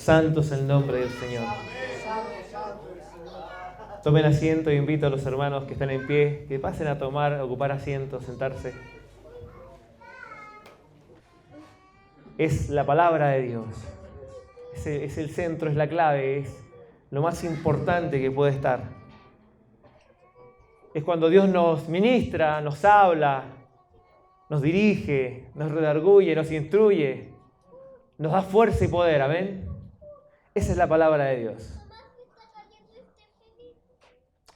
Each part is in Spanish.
Santo es el nombre del Señor. Tomen asiento e invito a los hermanos que están en pie que pasen a ocupar asiento, sentarse. Es la palabra de Dios. Es el centro, es la clave, es lo más importante que puede estar. Es cuando Dios nos ministra, nos habla, nos dirige, nos redarguye, nos instruye, nos da fuerza y poder, amén. Esa es la palabra de Dios.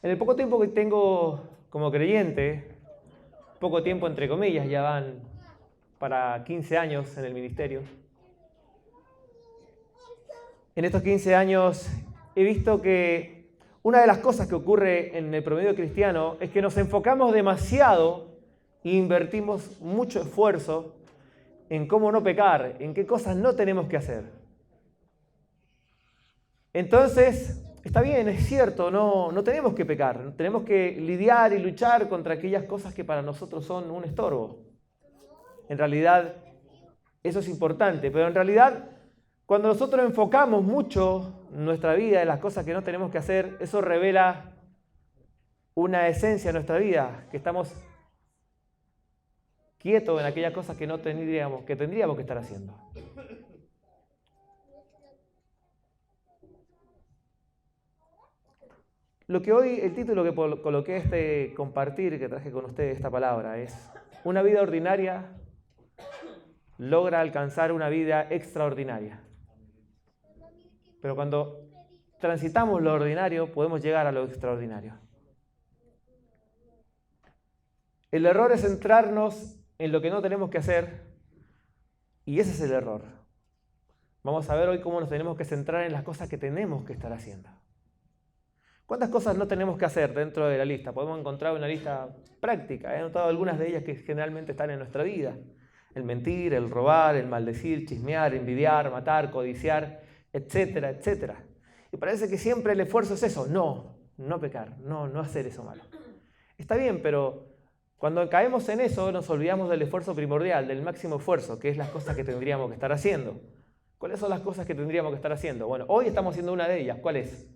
En el poco tiempo que tengo como creyente, poco tiempo entre comillas, ya van para 15 años en el ministerio. En estos 15 años he visto que una de las cosas que ocurre en el promedio cristiano es que nos enfocamos demasiado e invertimos mucho esfuerzo en cómo no pecar, en qué cosas no tenemos que hacer. Entonces, está bien, es cierto, no tenemos que pecar, tenemos que lidiar y luchar contra aquellas cosas que para nosotros son un estorbo. En realidad, eso es importante, pero en realidad, cuando nosotros enfocamos mucho nuestra vida en las cosas que no tenemos que hacer, eso revela una esencia de nuestra vida, que estamos quietos en aquellas cosas que tendríamos que estar haciendo. Lo que hoy, el título que coloqué compartir, que traje con ustedes esta palabra, es: una vida ordinaria logra alcanzar una vida extraordinaria. Pero cuando transitamos lo ordinario, podemos llegar a lo extraordinario. El error es centrarnos en lo que no tenemos que hacer, y ese es el error. Vamos a ver hoy cómo nos tenemos que centrar en las cosas que tenemos que estar haciendo. ¿Cuántas cosas no tenemos que hacer dentro de la lista? Podemos encontrar una lista práctica. He notado algunas de ellas que generalmente están en nuestra vida. El mentir, el robar, el maldecir, chismear, envidiar, matar, codiciar, etcétera, etcétera. Y parece que siempre el esfuerzo es eso. No pecar, no hacer eso malo. Está bien, pero cuando caemos en eso nos olvidamos del esfuerzo primordial, del máximo esfuerzo, que es las cosas que tendríamos que estar haciendo. ¿Cuáles son las cosas que tendríamos que estar haciendo? Bueno, hoy estamos haciendo una de ellas. ¿Cuál es?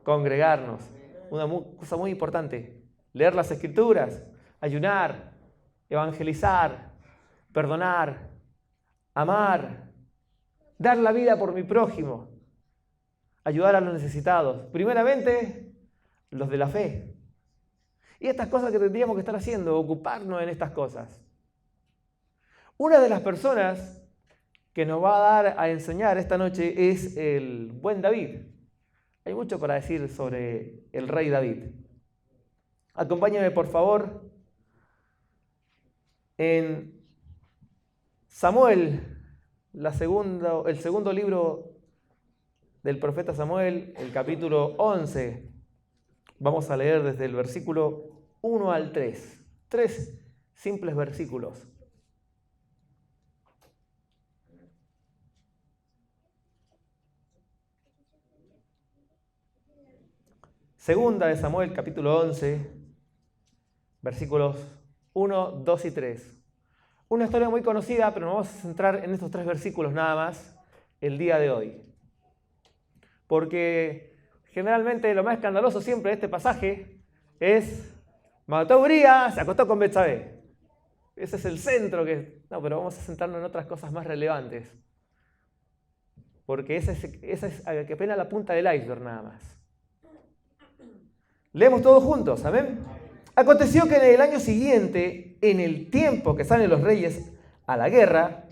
Congregarnos. Una cosa muy importante. Leer las Escrituras, ayunar, evangelizar, perdonar, amar, dar la vida por mi prójimo, ayudar a los necesitados. Primeramente, los de la fe. Y estas cosas que tendríamos que estar haciendo, ocuparnos en estas cosas. Una de las personas que nos va a dar a enseñar esta noche es el buen David. Hay mucho para decir sobre el rey David. Acompáñame, por favor, en Samuel, el segundo libro del profeta Samuel, el capítulo 11. Vamos a leer desde el versículo 1 al 3. 3 simples versículos. Segunda de Samuel, capítulo 11, versículos 1, 2 y 3. Una historia muy conocida, pero nos vamos a centrar en estos 3 versículos nada más el día de hoy. Porque generalmente lo más escandaloso siempre de este pasaje es: mató a Urías, se acostó con Betsabé. Ese es el centro No, pero vamos a centrarnos en otras cosas más relevantes. Porque esa es apenas la punta del iceberg nada más. Leemos todos juntos, ¿amén? Aconteció que en el año siguiente, en el tiempo que salen los reyes a la guerra,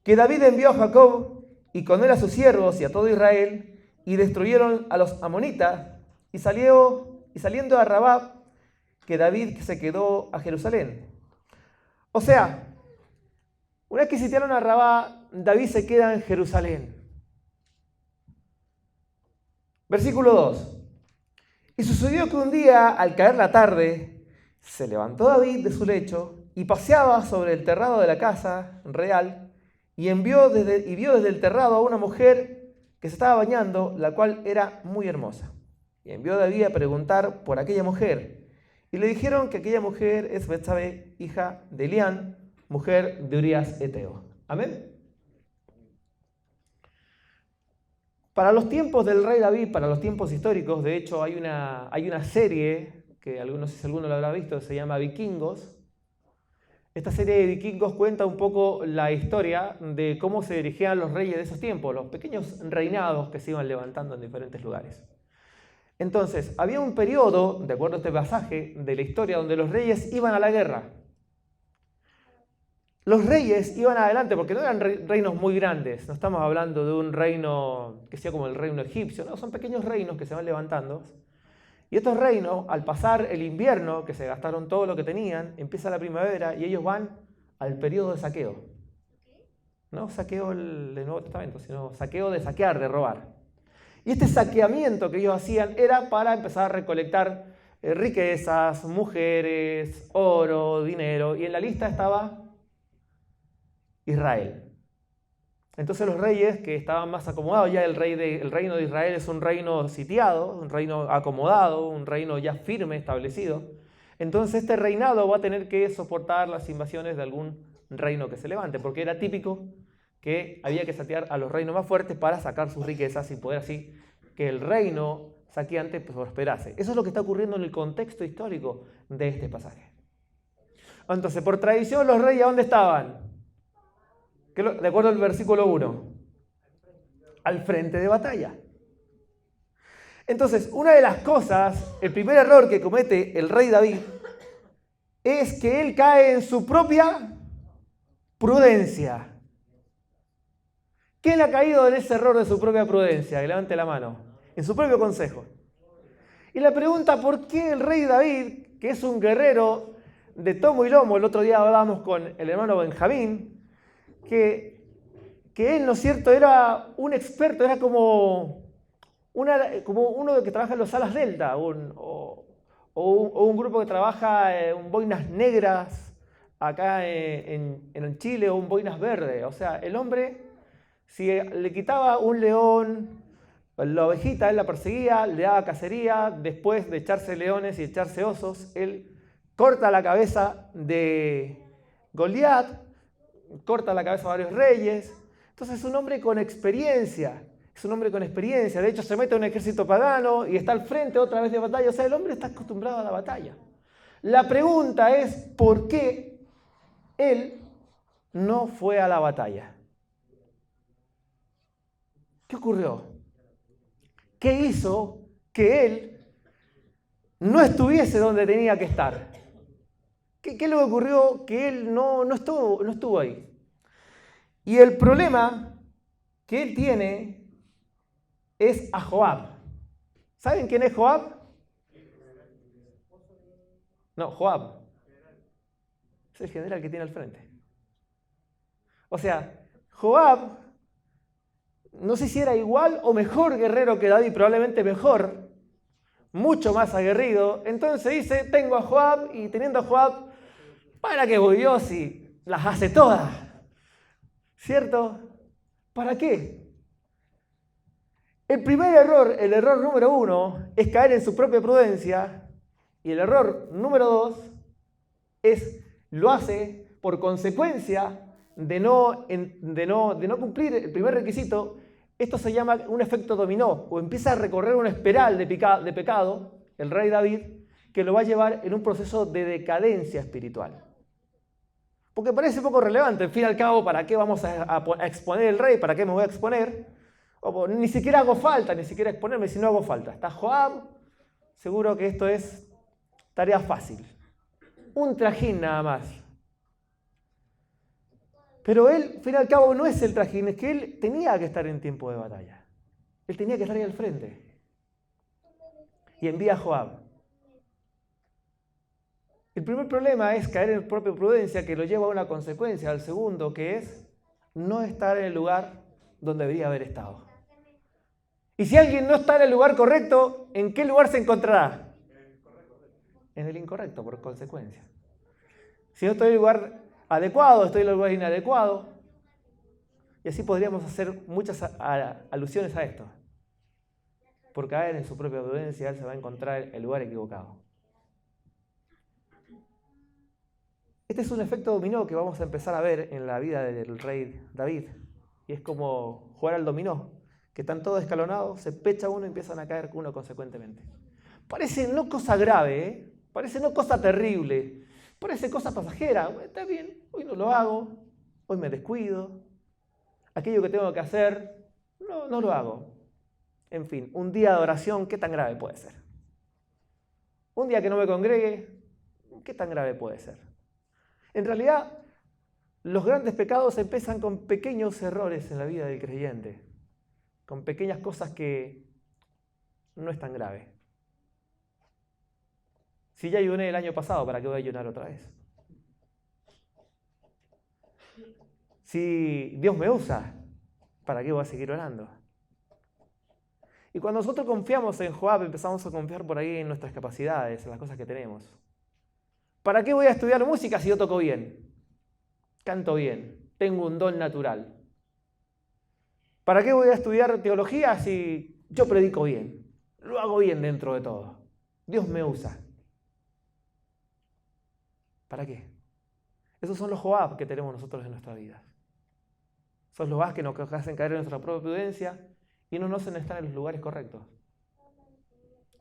que David envió a Jacob y con él a sus siervos y a todo Israel, y destruyeron a los amonitas, y saliendo a Rabá, que David se quedó a Jerusalén. O sea, una vez que sitiaron a Rabá, David se queda en Jerusalén. Versículo 2. Y sucedió que un día, al caer la tarde, se levantó David de su lecho y paseaba sobre el terrado de la casa real y vio desde el terrado a una mujer que se estaba bañando, la cual era muy hermosa. Y envió David a preguntar por aquella mujer. Y le dijeron que aquella mujer es Betsabé, hija de Elián, mujer de Urías Eteo. ¿Amén? Para los tiempos del rey David, para los tiempos históricos, de hecho hay una serie, que no sé si alguno lo habrá visto, se llama Vikingos. Esta serie de Vikingos cuenta un poco la historia de cómo se dirigían los reyes de esos tiempos, los pequeños reinados que se iban levantando en diferentes lugares. Entonces, había un periodo, de acuerdo a este pasaje, de la historia donde los reyes iban a la guerra. Los reyes iban adelante porque no eran reinos muy grandes, no estamos hablando de un reino que sea como el reino egipcio, no, son pequeños reinos que se van levantando. Y estos reinos, al pasar el invierno, que se gastaron todo lo que tenían, empieza la primavera y ellos van al periodo de saqueo. No saqueo del Nuevo Testamento, sino saqueo de saquear, de robar. Y este saqueamiento que ellos hacían era para empezar a recolectar riquezas, mujeres, oro, dinero, y en la lista estaba Israel. Entonces los reyes que estaban más acomodados, ya el reino de Israel es un reino sitiado, un reino acomodado, un reino ya firme, establecido. Entonces este reinado va a tener que soportar las invasiones de algún reino que se levante, porque era típico que había que saquear a los reinos más fuertes para sacar sus riquezas y poder así que el reino saqueante prosperase. Eso es lo que está ocurriendo en el contexto histórico de este pasaje. Entonces, por tradición, los reyes, ¿dónde estaban? De acuerdo al versículo 1, al frente de batalla. Entonces, una de las cosas, el primer error que comete el rey David es que él cae en su propia prudencia. ¿Quién ha caído en ese error de su propia prudencia? Que levante la mano. En su propio consejo. Y la pregunta, ¿por qué el rey David, que es un guerrero de tomo y lomo, el otro día hablábamos con el hermano Benjamín, que él, ¿no es cierto?, era un experto, era como uno que trabaja en los alas delta, o un grupo que trabaja en boinas negras acá en Chile, o en boinas verdes. O sea, el hombre, si le quitaba un león, la ovejita, él la perseguía, le daba cacería, después de echarse leones y echarse osos, él corta la cabeza de Goliat, corta la cabeza a varios reyes. Entonces es un hombre con experiencia, de hecho se mete a un ejército pagano y está al frente otra vez de batalla, o sea, el hombre está acostumbrado a la batalla. La pregunta es, ¿por qué él no fue a la batalla? ¿Qué ocurrió? ¿Qué hizo que él no estuviese donde tenía que estar? ¿Qué es lo que ocurrió? Que él no estuvo ahí. Y el problema que él tiene es a Joab. ¿Saben quién es Joab? No, Joab. Es el general que tiene al frente. O sea, Joab, no sé si era igual o mejor guerrero que David, probablemente mejor, mucho más aguerrido. Entonces dice, tengo a Joab, y teniendo a Joab, ¿para qué voy yo si las hace todas? ¿Cierto? ¿Para qué? El primer error, el error número 1, es caer en su propia prudencia. Y el error número 2 lo hace por consecuencia de no cumplir el primer requisito. Esto se llama un efecto dominó, o empieza a recorrer una espiral de pecado, el rey David, que lo va a llevar en un proceso de decadencia espiritual. Porque parece poco relevante, al fin y al cabo, ¿para qué vamos a exponer el rey? ¿Para qué me voy a exponer? Ni siquiera hago falta, ni siquiera exponerme si no hago falta. Está Joab, seguro que esto es tarea fácil. Un trajín nada más. Pero él, al fin y al cabo, no es el trajín, es que él tenía que estar en tiempo de batalla. Él tenía que estar ahí al frente. Y envía a Joab. El primer problema es caer en propia prudencia, que lo lleva a una consecuencia, al segundo, que es no estar en el lugar donde debería haber estado. Y si alguien no está en el lugar correcto, ¿en qué lugar se encontrará? En el incorrecto, por consecuencia. Si no estoy en el lugar adecuado, estoy en el lugar inadecuado. Y así podríamos hacer muchas alusiones a esto. Por caer en su propia prudencia, él se va a encontrar en el lugar equivocado. Este es un efecto dominó que vamos a empezar a ver en la vida del rey David. Y es como jugar al dominó. que están todos escalonados, se pecha uno y empiezan a caer uno consecuentemente. Parece no cosa grave, ¿eh? Parece no cosa terrible, parece cosa pasajera. Bueno, está bien, hoy no lo hago, hoy me descuido, aquello que tengo que hacer, no lo hago. En fin, un día de oración, ¿qué tan grave puede ser? Un día que no me congregue, ¿qué tan grave puede ser? En realidad, los grandes pecados empiezan con pequeños errores en la vida del creyente, con pequeñas cosas que no es tan grave. Si ya ayuné el año pasado, ¿para qué voy a ayunar otra vez? Si Dios me usa, ¿para qué voy a seguir orando? Y cuando nosotros confiamos en Joab, empezamos a confiar por ahí en nuestras capacidades, en las cosas que tenemos. ¿Para qué voy a estudiar música si yo toco bien? Canto bien, tengo un don natural. ¿Para qué voy a estudiar teología si yo predico bien? Lo hago bien dentro de todo. Dios me usa. ¿Para qué? Esos son los Joab que tenemos nosotros en nuestra vida. Son los Joab que nos hacen caer en nuestra propia prudencia y no nos hacen estar en los lugares correctos,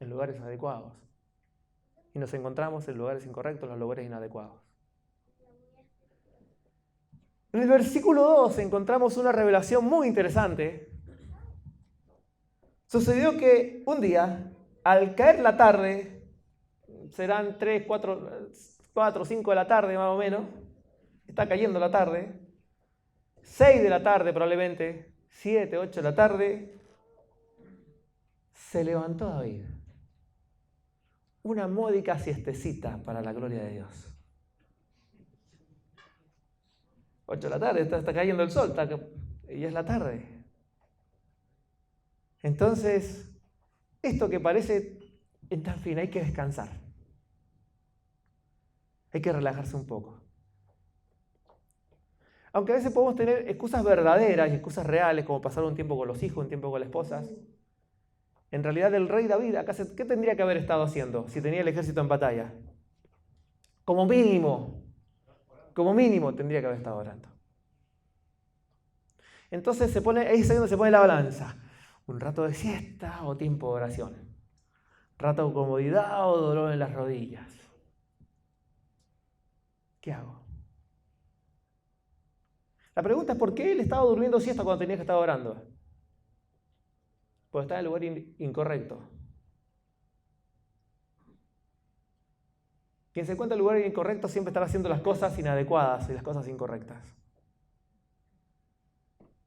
en lugares adecuados. Y nos encontramos en lugares incorrectos, en los lugares inadecuados. En el versículo 2 encontramos una revelación muy interesante. Sucedió que un día, al caer la tarde, serán 3, 4, 5 de la tarde más o menos, está cayendo la tarde, 6 de la tarde probablemente, 7, 8 de la tarde, se levantó David. Una módica siestecita para la gloria de Dios. 8 de la tarde, está cayendo el sol, y es la tarde. Entonces, esto que parece, en fin, hay que descansar. Hay que relajarse un poco. Aunque a veces podemos tener excusas verdaderas y excusas reales, como pasar un tiempo con los hijos, un tiempo con las esposas. En realidad el rey David, ¿qué tendría que haber estado haciendo si tenía el ejército en batalla? Como mínimo tendría que haber estado orando. Entonces ahí es donde se pone la balanza. Un rato de siesta o tiempo de oración. Rato de comodidad o dolor en las rodillas. ¿Qué hago? La pregunta es ¿por qué él estaba durmiendo siesta cuando tenía que estar orando? Porque está en el lugar incorrecto. Quien se encuentra en el lugar incorrecto siempre estará haciendo las cosas inadecuadas y las cosas incorrectas.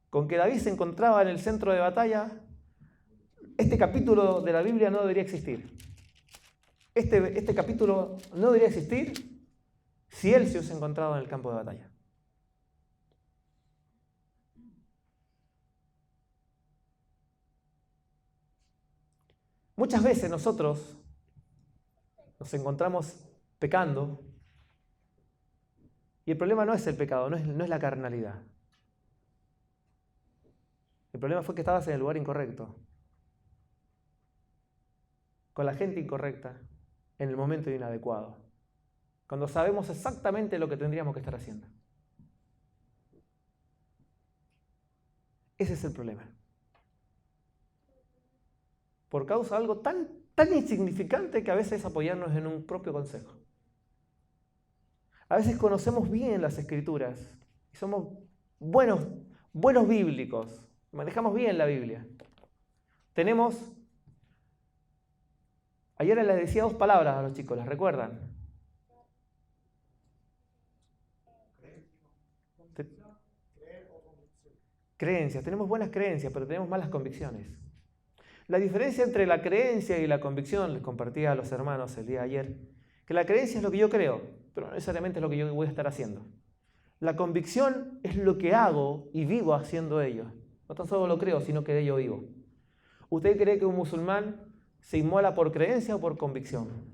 Con que David se encontraba en el centro de batalla, este capítulo de la Biblia no debería existir. Este capítulo no debería existir si él se hubiese encontrado en el campo de batalla. Muchas veces nosotros nos encontramos pecando y el problema no es el pecado, no es la carnalidad. El problema fue que estabas en el lugar incorrecto, con la gente incorrecta, en el momento inadecuado, cuando sabemos exactamente lo que tendríamos que estar haciendo. Ese es el problema. Por causa de algo tan insignificante que a veces es apoyarnos en un propio consejo. A veces conocemos bien las Escrituras y somos buenos bíblicos, manejamos bien la Biblia. Ayer les decía 2 palabras a los chicos, ¿las recuerdan? Creencias, tenemos buenas creencias, pero tenemos malas convicciones. La diferencia entre la creencia y la convicción, les compartía a los hermanos el día de ayer, que la creencia es lo que yo creo, pero no necesariamente es lo que yo voy a estar haciendo. La convicción es lo que hago y vivo haciendo ello. No tan solo lo creo, sino que de ello vivo. ¿Usted cree que un musulmán se inmola por creencia o por convicción?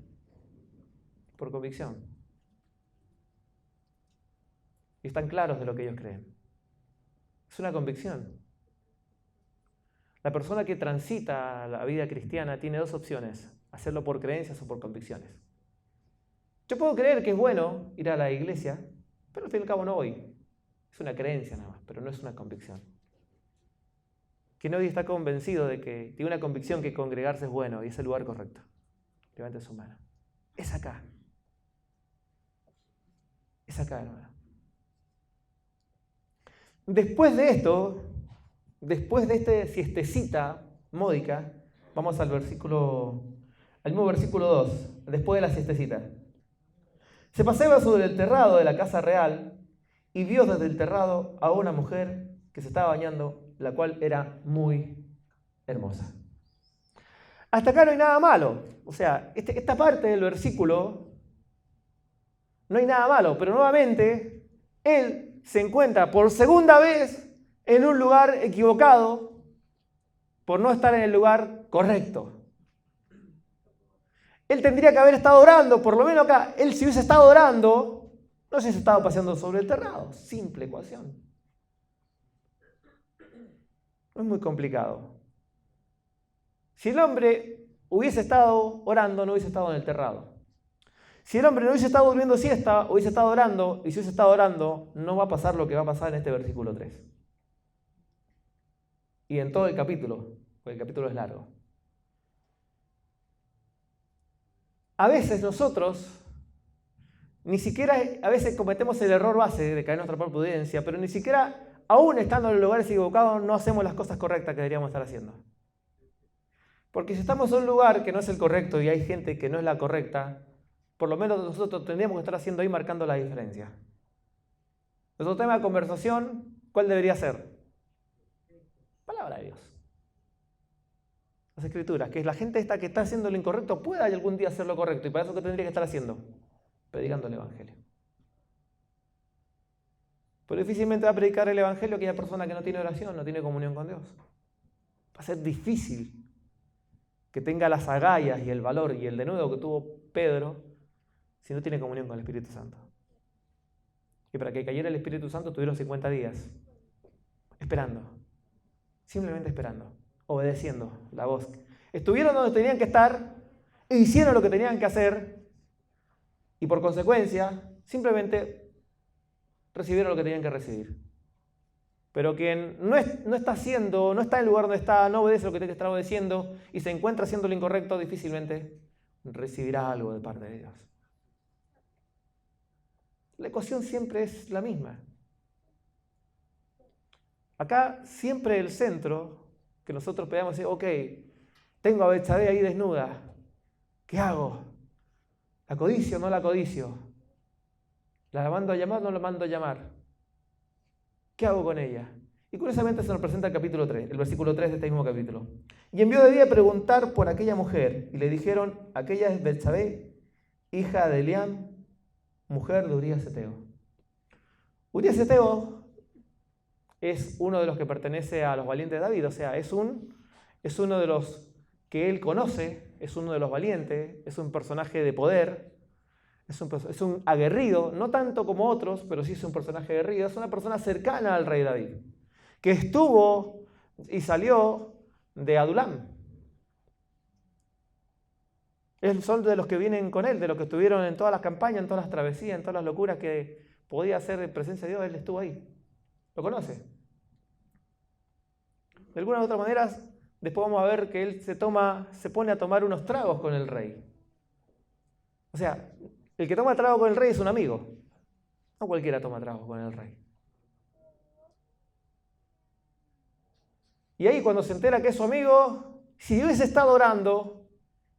Por convicción. Y están claros de lo que ellos creen. Es una convicción. La persona que transita la vida cristiana tiene 2 opciones, hacerlo por creencias o por convicciones. Yo puedo creer que es bueno ir a la iglesia, pero al fin y al cabo no voy. Es una creencia nada más, pero no es una convicción. ¿Quién hoy está convencido de que tiene una convicción que congregarse es bueno y es el lugar correcto? Levante su mano. Es acá. Es acá, hermano. Después de esto, después de esta siestecita módica, vamos al mismo versículo 2, después de la siestecita. Se paseaba sobre el terrado de la casa real y vio desde el terrado a una mujer que se estaba bañando, la cual era muy hermosa. Hasta acá no hay nada malo. O sea, esta parte del versículo no hay nada malo, pero nuevamente él se encuentra por segunda vez en un lugar equivocado por no estar en el lugar correcto. Él tendría que haber estado orando, por lo menos acá, él si hubiese estado orando, no se hubiese estado paseando sobre el terrado. Simple ecuación. No es muy complicado. Si el hombre hubiese estado orando, no hubiese estado en el terrado. Si el hombre no hubiese estado durmiendo siesta, hubiese estado orando, y si hubiese estado orando, no va a pasar lo que va a pasar en este versículo 3. Y en todo el capítulo, porque el capítulo es largo. A veces nosotros, ni siquiera, a veces cometemos el error base de caer en nuestra propia prudencia, pero ni siquiera, aún estando en los lugares equivocados, no hacemos las cosas correctas que deberíamos estar haciendo. Porque si estamos en un lugar que no es el correcto y hay gente que no es la correcta, por lo menos nosotros tendríamos que estar haciendo ahí marcando la diferencia. Nuestro tema de conversación, ¿cuál debería ser? Palabra de Dios. Las Escrituras, que la gente esta que está haciendo lo incorrecto pueda algún día hacer lo correcto. ¿Y para eso qué tendría que estar haciendo? Predicando el Evangelio. Pero difícilmente va a predicar el Evangelio aquella persona que no tiene oración, no tiene comunión con Dios. Va a ser difícil que tenga las agallas y el valor y el denuedo que tuvo Pedro si no tiene comunión con el Espíritu Santo. Y para que cayera el Espíritu Santo tuvieron 50 días esperando, simplemente esperando, obedeciendo la voz. Estuvieron donde tenían que estar, hicieron lo que tenían que hacer y por consecuencia simplemente recibieron lo que tenían que recibir. Pero quien no está haciendo, no está en el lugar donde está, no obedece lo que tiene que estar obedeciendo y se encuentra haciendo lo incorrecto, difícilmente recibirá algo de parte de Dios. La ecuación siempre es la misma. Acá siempre el centro, que nosotros podamos decir, ok, tengo a Betsabé ahí desnuda, ¿qué hago? ¿La codicio o no la codicio? ¿La mando a llamar o no la mando a llamar? ¿Qué hago con ella? Y curiosamente se nos presenta el capítulo 3, el versículo 3 de este mismo capítulo. Y envió de día a preguntar por aquella mujer, y le dijeron, aquella es Betsabé, hija de Eliam, mujer de Urías Eteo. Urías Eteo es uno de los que pertenece a los valientes de David, o sea, es uno de los que él conoce, es uno de los valientes, es un personaje de poder, es un aguerrido, no tanto como otros, pero sí es un personaje aguerrido, es una persona cercana al rey David, que estuvo y salió de Adulam. Son de los que vienen con él, de los que estuvieron en todas las campañas, en todas las travesías, en todas las locuras que podía hacer en presencia de Dios, él estuvo ahí. ¿Lo conoce? De alguna u otra manera, después vamos a ver que él se pone a tomar unos tragos con el rey. O sea, el que toma trago con el rey es un amigo. No cualquiera toma trago con el rey. Y ahí cuando se entera que es su amigo, si hubiese estado orando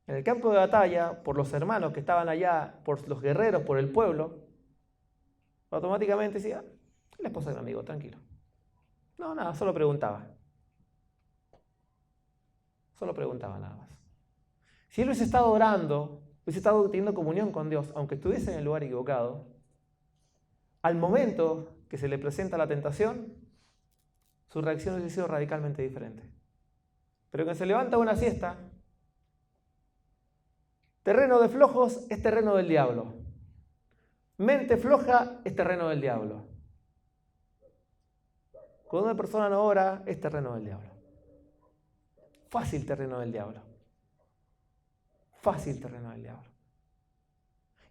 en el campo de batalla por los hermanos que estaban allá, por los guerreros, por el pueblo, automáticamente decía, la esposa de un amigo, tranquilo. No, nada, solo preguntaba. Solo preguntaba nada más. Si él hubiese estado orando, hubiese estado teniendo comunión con Dios, aunque estuviese en el lugar equivocado, al momento que se le presenta la tentación, su reacción hubiese sido radicalmente diferente. Pero que se levanta una siesta, terreno de flojos es terreno del diablo. Mente floja es terreno del diablo. Cuando una persona no ora, es terreno del diablo. Fácil terreno del diablo. Fácil terreno del diablo.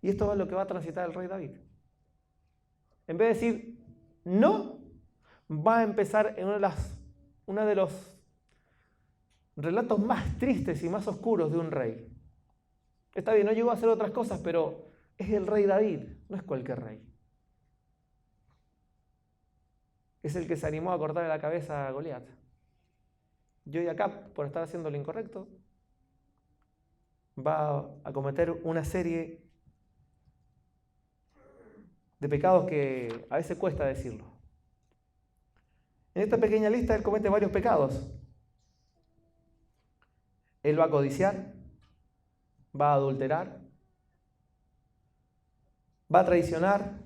Y esto es lo que va a transitar el rey David. En vez de decir no, va a empezar en una de los relatos más tristes y más oscuros de un rey. Está bien, no llegó a hacer otras cosas, pero es el rey David, no es cualquier rey. Es el que se animó a cortarle la cabeza a Goliat. Y hoy acá, por estar haciendo lo incorrecto, va a cometer una serie de pecados que a veces cuesta decirlo. En esta pequeña lista él comete varios pecados. Él va a codiciar, va a adulterar, va a traicionar,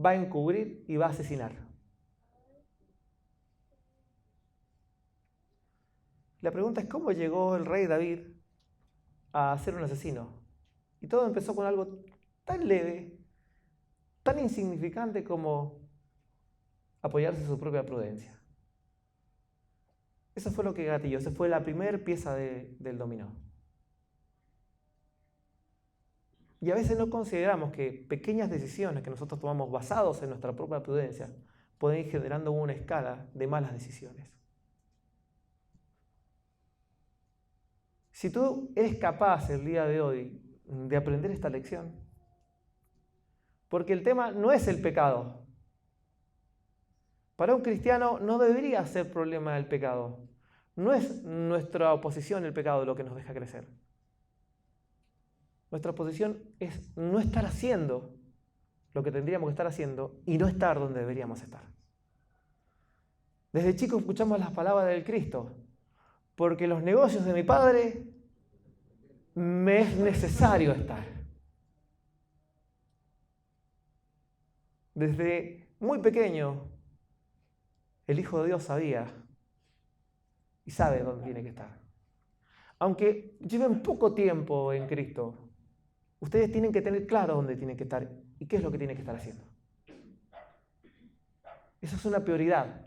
va a encubrir y va a asesinar. La pregunta es cómo llegó el rey David a ser un asesino. Y todo empezó con algo tan leve, tan insignificante como apoyarse en su propia prudencia. Eso fue lo que gatilló, esa fue la primera pieza del dominó. Y a veces no consideramos que pequeñas decisiones que nosotros tomamos basados en nuestra propia prudencia pueden ir generando una escala de malas decisiones. Si tú eres capaz el día de hoy de aprender esta lección, porque el tema no es el pecado. Para un cristiano no debería ser problema el pecado. No es nuestra oposición el pecado lo que nos deja crecer. Nuestra oposición es no estar haciendo lo que tendríamos que estar haciendo y no estar donde deberíamos estar. Desde chicos escuchamos las palabras del Cristo. Porque los negocios de mi Padre me es necesario estar. Desde muy pequeño, el Hijo de Dios sabía y sabe dónde tiene que estar. Aunque lleven poco tiempo en Cristo, ustedes tienen que tener claro dónde tienen que estar y qué es lo que tienen que estar haciendo. Eso es una prioridad.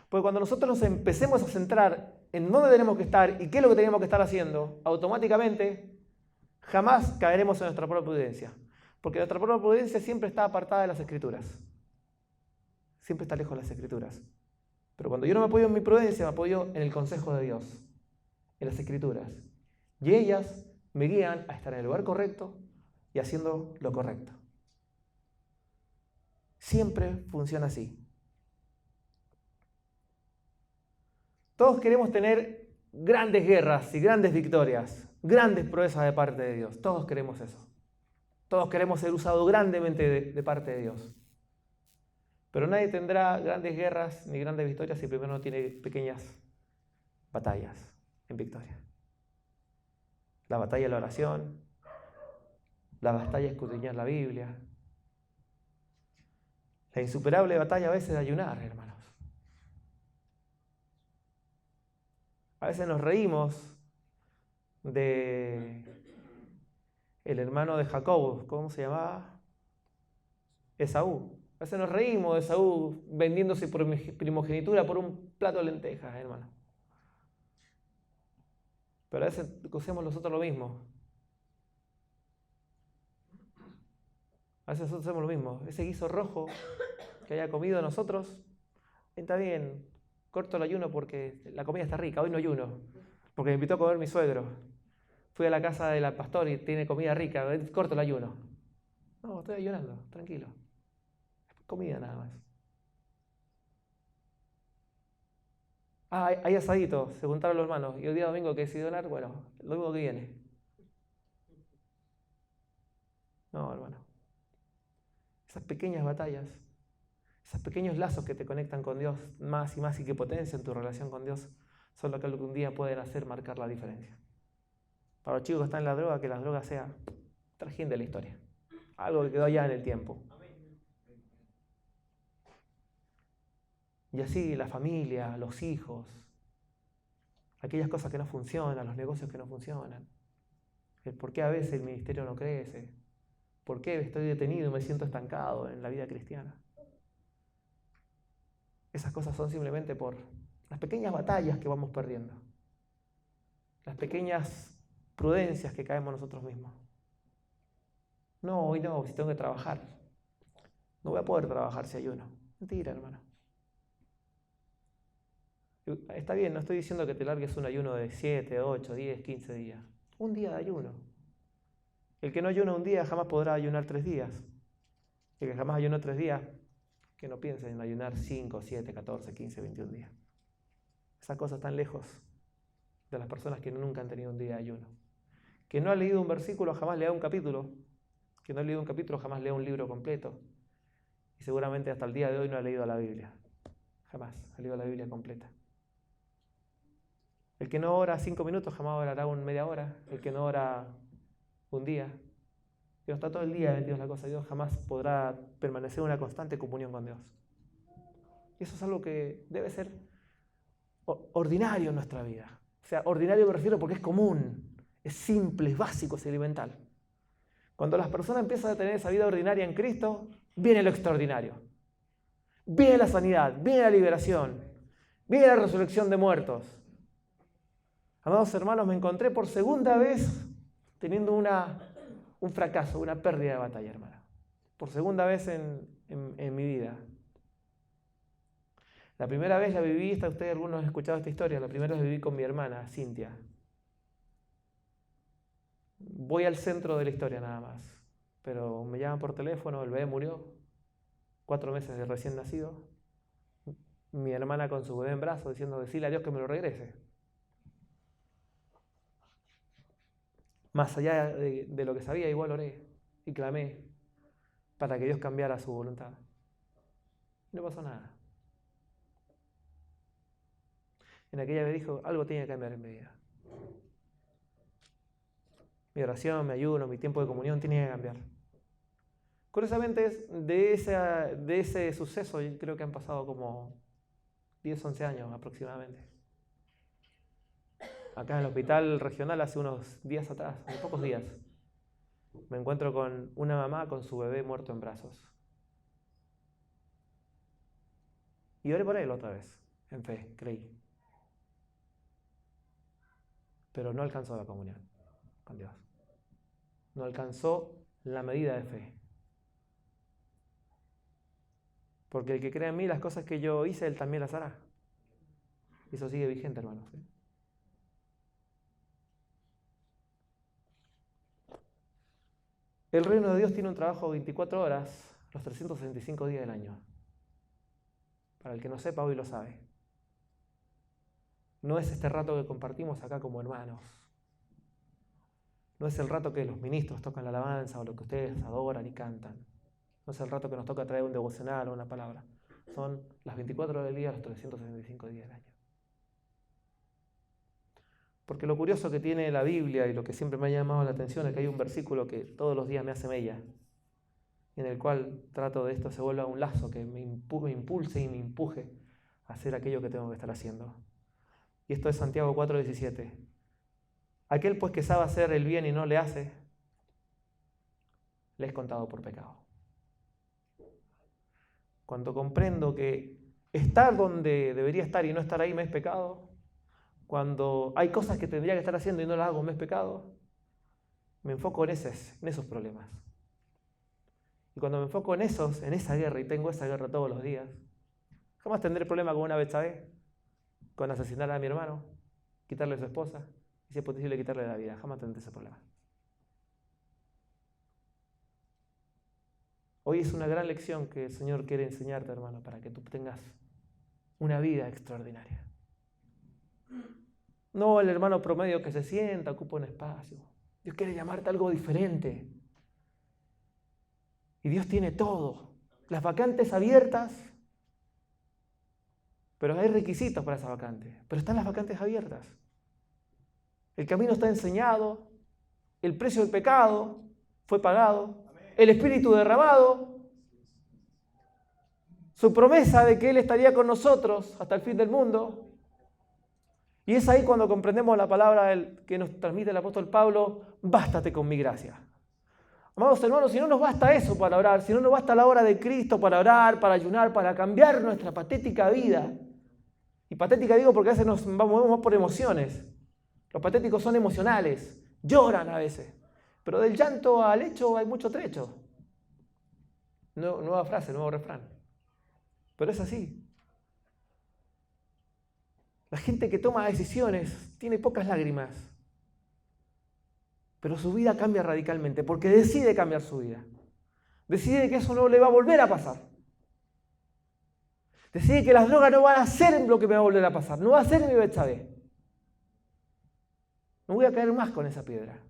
Porque cuando nosotros nos empecemos a centrar en dónde tenemos que estar y qué es lo que tenemos que estar haciendo, automáticamente jamás caeremos en nuestra propia prudencia. Porque nuestra propia prudencia siempre está apartada de las Escrituras. Siempre está lejos de las Escrituras. Pero cuando yo no me apoyo en mi prudencia, me apoyo en el consejo de Dios, en las Escrituras. Y ellas me guían a estar en el lugar correcto y haciendo lo correcto. Siempre funciona así. Todos queremos tener grandes guerras y grandes victorias, grandes proezas de parte de Dios. Todos queremos eso. Todos queremos ser usados grandemente de parte de Dios. Pero nadie tendrá grandes guerras ni grandes victorias si primero no tiene pequeñas batallas en victoria. La batalla de la oración, la batalla de escudriñar la Biblia, la insuperable batalla a veces de ayunar, hermanos. A veces nos reímos de el hermano de Jacob, ¿cómo se llamaba? Esaú. A veces nos reímos de Esaú vendiéndose por primogenitura por un plato de lentejas, hermano. Pero a veces hacemos nosotros lo mismo. A veces nosotros hacemos lo mismo. Ese guiso rojo que haya comido nosotros, está bien, corto el ayuno porque la comida está rica, hoy no ayuno, porque me invitó a comer mi suegro. Fui a la casa del pastor y tiene comida rica, corto el ayuno. No, estoy ayunando, tranquilo. Comida nada más. Ah, hay asadito, se juntaron los hermanos. Y el día domingo que decidí donar, bueno, el domingo que viene. No, hermano. Esas pequeñas batallas, esos pequeños lazos que te conectan con Dios más y más y que potencian tu relación con Dios, son lo que un día pueden hacer marcar la diferencia. Para los chicos que están en la droga, que la droga sea trajín de la historia. Algo que quedó ya en el tiempo. Y así la familia, los hijos, aquellas cosas que no funcionan, los negocios que no funcionan, el por qué a veces el ministerio no crece, por qué estoy detenido y me siento estancado en la vida cristiana. Esas cosas son simplemente por las pequeñas batallas que vamos perdiendo, las pequeñas prudencias que caemos nosotros mismos. No, hoy no, si tengo que trabajar. No voy a poder trabajar si ayuno. Mentira, hermano. Está bien, no estoy diciendo que te largues un ayuno de 7, 8, 10, 15 días. Un día de ayuno. El que no ayuna un día jamás podrá ayunar 3 días. El que jamás ayunó 3 días, que no piense en ayunar 5, 7, 14, 15, 21 días. Esas cosas están lejos de las personas que nunca han tenido un día de ayuno. Que no ha leído un versículo, jamás lea un capítulo. Que no ha leído un capítulo, jamás lea un libro completo. Y seguramente hasta el día de hoy no ha leído la Biblia. Jamás ha leído la Biblia completa. El que no ora 5 minutos, jamás orará una media hora. El que no ora un día, que no está todo el día metido en la cosa de Dios, jamás podrá permanecer en una constante comunión con Dios. Y eso es algo que debe ser ordinario en nuestra vida. O sea, ordinario me refiero porque es común, es simple, es básico, es elemental. Cuando las personas empiezan a tener esa vida ordinaria en Cristo, viene lo extraordinario. Viene la sanidad, viene la liberación, viene la resurrección de muertos. Amados hermanos, me encontré por segunda vez teniendo un fracaso, una pérdida de batalla, hermana. Por segunda vez en mi vida. La primera vez la viví, ustedes algunos han escuchado esta historia, la primera vez la viví con mi hermana, Cintia. Voy al centro de la historia nada más, pero me llaman por teléfono, el bebé murió, 4 meses de recién nacido. Mi hermana con su bebé en brazos diciendo, decirle a Dios que me lo regrese. Más allá de lo que sabía, igual oré y clamé para que Dios cambiara su voluntad. Y no pasó nada. En aquella vez dijo, algo tiene que cambiar en mi vida. Mi oración, mi ayuno, mi tiempo de comunión tiene que cambiar. Curiosamente, de ese suceso, yo creo que han pasado como 10, 11 años aproximadamente. Acá en el hospital regional, hace unos días atrás, unos pocos días, me encuentro con una mamá con su bebé muerto en brazos. Y oré por él otra vez, en fe, creí. Pero no alcanzó la comunión con Dios. No alcanzó la medida de fe. Porque el que cree en mí, las cosas que yo hice, él también las hará. Y eso sigue vigente, hermanos. El reino de Dios tiene un trabajo de 24 horas, los 365 días del año. Para el que no sepa, hoy lo sabe. No es este rato que compartimos acá como hermanos. No es el rato que los ministros tocan la alabanza o lo que ustedes adoran y cantan. No es el rato que nos toca traer un devocional o una palabra. Son las 24 horas del día, los 365 días del año. Porque lo curioso que tiene la Biblia y lo que siempre me ha llamado la atención es que hay un versículo que todos los días me hace mella, en el cual trato de esto se vuelva un lazo que me impulse y me empuje a hacer aquello que tengo que estar haciendo. Y esto es Santiago 4:17. Aquel pues que sabe hacer el bien y no le hace, le es contado por pecado. Cuando comprendo que estar donde debería estar y no estar ahí me es pecado, cuando hay cosas que tendría que estar haciendo y no las hago me es pecado, me enfoco en esos problemas. Y cuando me enfoco en esa guerra, y tengo esa guerra todos los días, jamás tendré problema con una Betsabé, con asesinar a mi hermano, quitarle a su esposa, y si es posible quitarle la vida. Jamás tendré ese problema. Hoy es una gran lección que el Señor quiere enseñarte, hermano, para que tú tengas una vida extraordinaria. No el hermano promedio que se sienta, ocupa un espacio. Dios quiere llamarte a algo diferente. Y Dios tiene todo. Las vacantes abiertas, pero hay requisitos para esas vacantes. Pero están las vacantes abiertas. El camino está enseñado, el precio del pecado fue pagado, el Espíritu derramado, su promesa de que Él estaría con nosotros hasta el fin del mundo. Y es ahí cuando comprendemos la palabra que nos transmite el apóstol Pablo, bástate con mi gracia. Amados hermanos, si no nos basta eso para orar, si no nos basta la hora de Cristo para orar, para ayunar, para cambiar nuestra patética vida, y patética digo porque a veces nos movemos más por emociones, los patéticos son emocionales, lloran a veces, pero del llanto al hecho hay mucho trecho. Nueva frase, nuevo refrán. Pero es así. La gente que toma decisiones tiene pocas lágrimas, pero su vida cambia radicalmente porque decide cambiar su vida. Decide que eso no le va a volver a pasar. Decide que las drogas no van a ser lo que me va a volver a pasar. No va a ser mi Betsabé. No voy a caer más con esa piedra.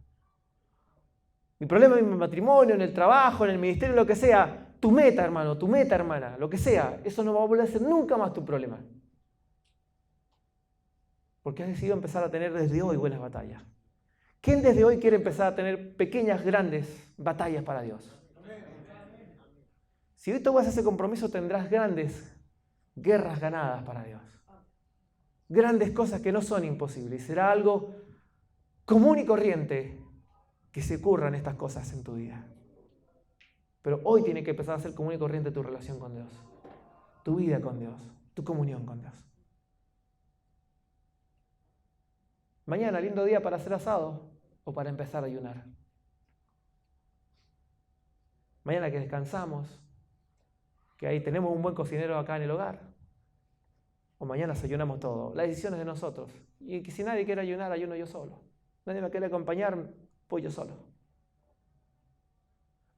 Mi problema en mi matrimonio, en el trabajo, en el ministerio, lo que sea, tu meta, hermano, tu meta, hermana, lo que sea, eso no va a volver a ser nunca más tu problema. Porque has decidido empezar a tener desde hoy buenas batallas. ¿Quién desde hoy quiere empezar a tener pequeñas, grandes batallas para Dios? Si hoy tomas ese compromiso, tendrás grandes guerras ganadas para Dios. Grandes cosas que no son imposibles. Y será algo común y corriente que se ocurran estas cosas en tu vida. Pero hoy tiene que empezar a ser común y corriente tu relación con Dios. Tu vida con Dios. Tu comunión con Dios. Mañana, lindo día para hacer asado o para empezar a ayunar. Mañana que descansamos, que ahí tenemos un buen cocinero acá en el hogar. O mañana ayunamos todo. La decisión es de nosotros. Y que si nadie quiere ayunar, ayuno yo solo. Nadie me quiere acompañar, voy yo solo.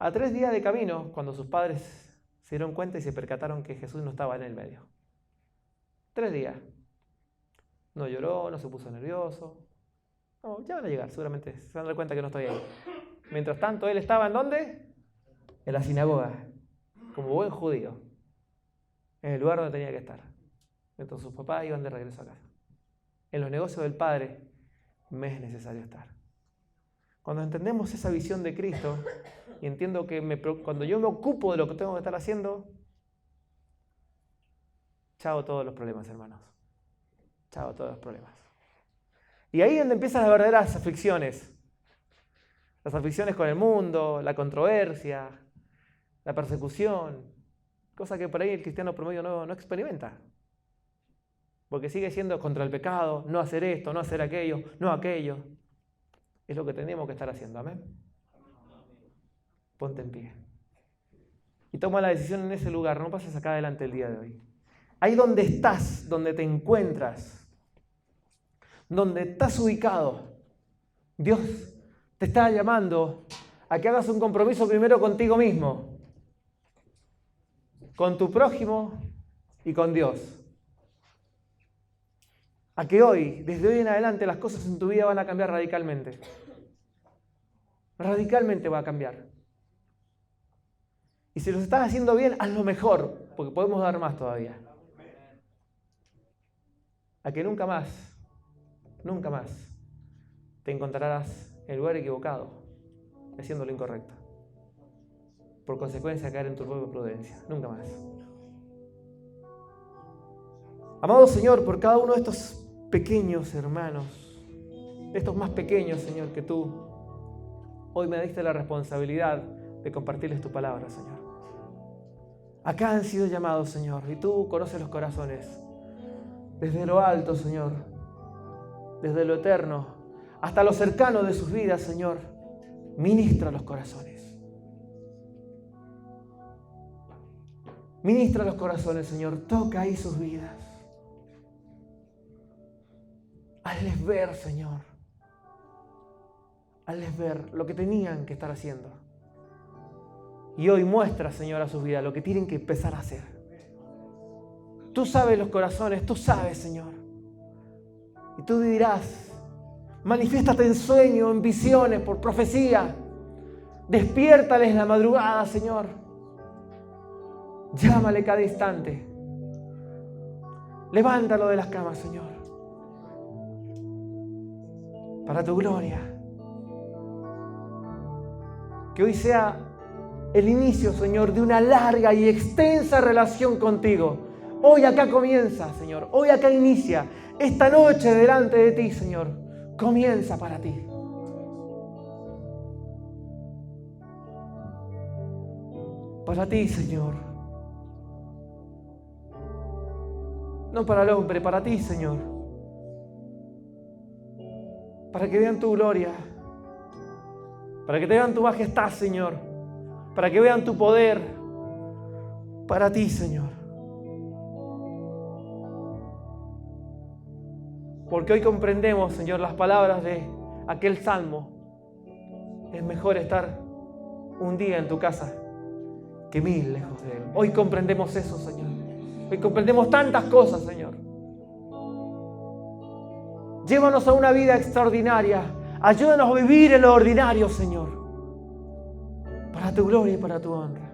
A 3 días de camino, cuando sus padres se dieron cuenta y se percataron que Jesús no estaba en el medio. 3 días. No lloró, no se puso nervioso. No, ya van a llegar, seguramente se van a dar cuenta que no estoy ahí. Mientras tanto, él estaba ¿en dónde? En la sinagoga, como buen judío, en el lugar donde tenía que estar. Mientras sus papás iban de regreso a casa. En los negocios del Padre me es necesario estar. Cuando entendemos esa visión de Cristo y entiendo que cuando yo me ocupo de lo que tengo que estar haciendo, chao todos los problemas, hermanos. Chao todos los problemas. Y ahí es donde empiezan las verdaderas aflicciones. Las aflicciones con el mundo, la controversia, la persecución, cosa que por ahí el cristiano promedio no experimenta. Porque sigue siendo contra el pecado, no hacer esto, no hacer aquello, no aquello. Es lo que tenemos que estar haciendo, amén. Ponte en pie. Y toma la decisión en ese lugar, no pases acá adelante el día de hoy. Ahí donde estás, donde te encuentras, donde estás ubicado, Dios te está llamando a que hagas un compromiso primero contigo mismo, con tu prójimo y con Dios. A que hoy, desde hoy en adelante, las cosas en tu vida van a cambiar radicalmente. Radicalmente va a cambiar. Y si los estás haciendo bien, hazlo mejor, porque podemos dar más todavía. A que nunca más te encontrarás en el lugar equivocado, haciendo lo incorrecto. Por consecuencia, caer en tu propia prudencia. Nunca más. Amado Señor, por cada uno de estos pequeños hermanos, estos más pequeños, Señor, que tú hoy me diste la responsabilidad de compartirles tu palabra, Señor. Acá han sido llamados, Señor, y tú conoces los corazones. Desde lo alto, Señor, desde lo eterno, hasta lo cercano de sus vidas, Señor, ministra los corazones. Ministra los corazones, Señor, toca ahí sus vidas. Hazles ver, Señor. Hazles ver lo que tenían que estar haciendo. Y hoy muestra, Señor, a sus vidas lo que tienen que empezar a hacer. Tú sabes los corazones, tú sabes, Señor. Y tú dirás, manifiéstate en sueño, en visiones, por profecía. Despiértales la madrugada, Señor. Llámale cada instante. Levántalo de las camas, Señor. Para tu gloria. Que hoy sea el inicio, Señor, de una larga y extensa relación contigo. Hoy acá comienza, Señor. Hoy acá inicia. Esta noche delante de ti, Señor, comienza para ti. Para ti, Señor. No para el hombre, para ti, Señor. Para que vean tu gloria. Para que te vean tu majestad, Señor. Para que vean tu poder. Para ti, Señor. Porque hoy comprendemos, Señor, las palabras de aquel salmo. Es mejor estar un día en tu casa que 1000 lejos de Él. Hoy comprendemos eso, Señor. Hoy comprendemos tantas cosas, Señor. Llévanos a una vida extraordinaria. Ayúdanos a vivir en lo ordinario, Señor. Para tu gloria y para tu honra.